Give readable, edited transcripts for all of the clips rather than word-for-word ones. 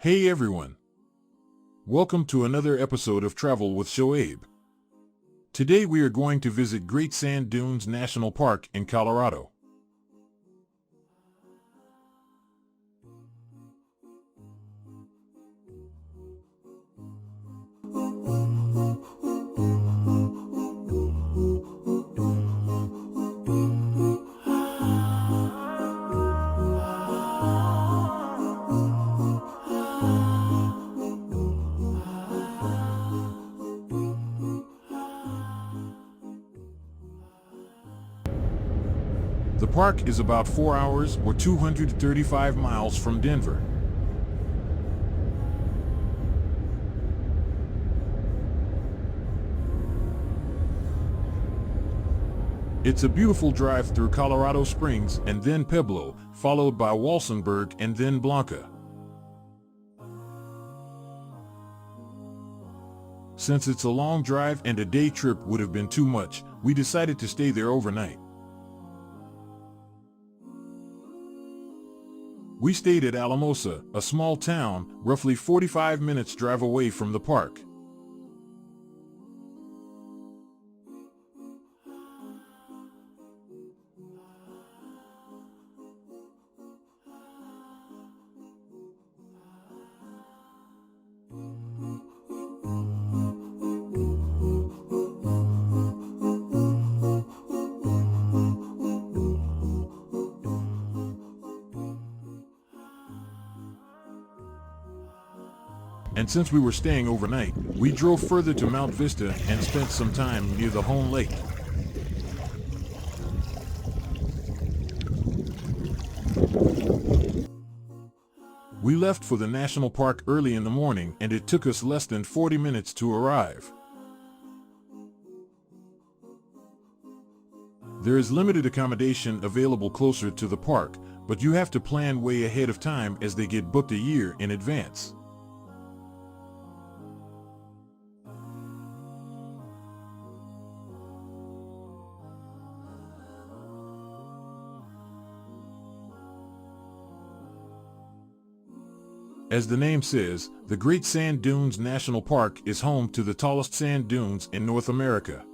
Hey everyone! Welcome to another episode of Travel with Shoaib. Today we are going to visit Great Sand Dunes National Park in Colorado. The park is about 4 hours or 235 miles from Denver. It's a beautiful drive through Colorado Springs and then Pueblo, followed by Walsenburg and then Blanca. Since it's a long drive and a day trip would have been too much, we decided to stay there overnight. We stayed at Alamosa, a small town, roughly 45 minutes drive away from the park. And since we were staying overnight, we drove further to Mount Vista and spent some time near the home lake. We left for the national park early in the morning and it took us less than 40 minutes to arrive. There is limited accommodation available closer to the park, but you have to plan way ahead of time as they get booked a year in advance. As the name says, the Great Sand Dunes National Park is home to the tallest sand dunes in North America.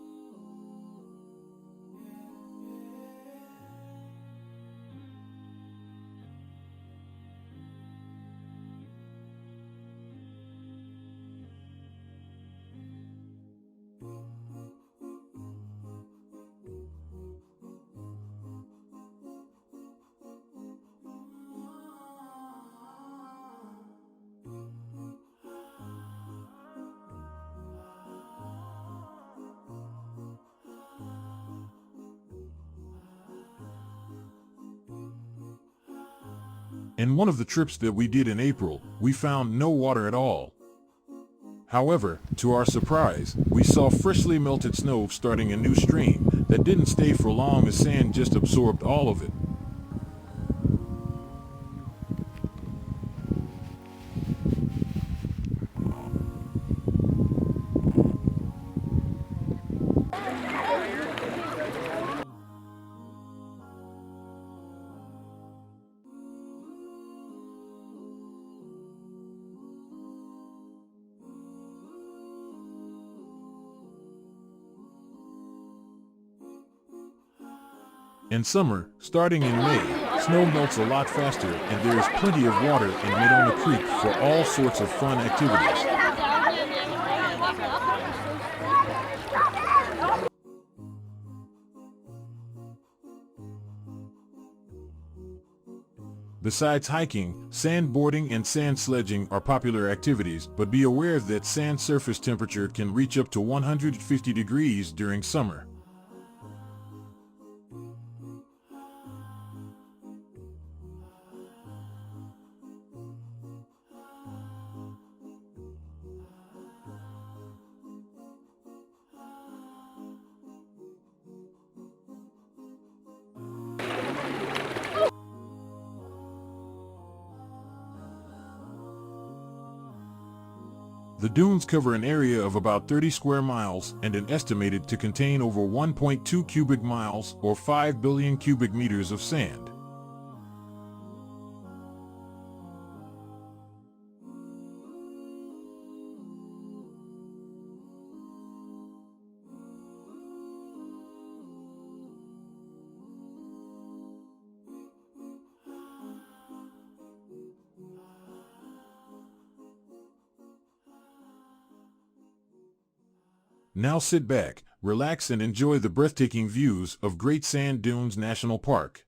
In one of the trips that we did in April, we found no water at all. However, to our surprise, we saw freshly melted snow starting a new stream that didn't stay for long as sand just absorbed all of it. In summer, starting in May, snow melts a lot faster and there is plenty of water in Medano Creek for all sorts of fun activities. Besides hiking, sandboarding and sand sledging are popular activities, but be aware that sand surface temperature can reach up to 150 degrees during summer. The dunes cover an area of about 30 square miles and are estimated to contain over 1.2 cubic miles or 5 billion cubic meters of sand. Now sit back, relax and enjoy the breathtaking views of Great Sand Dunes National Park.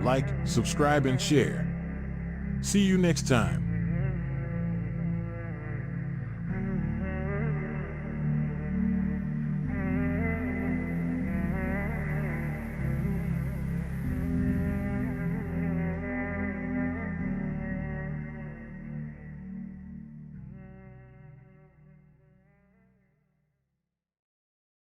Like, subscribe, and share. See you next time.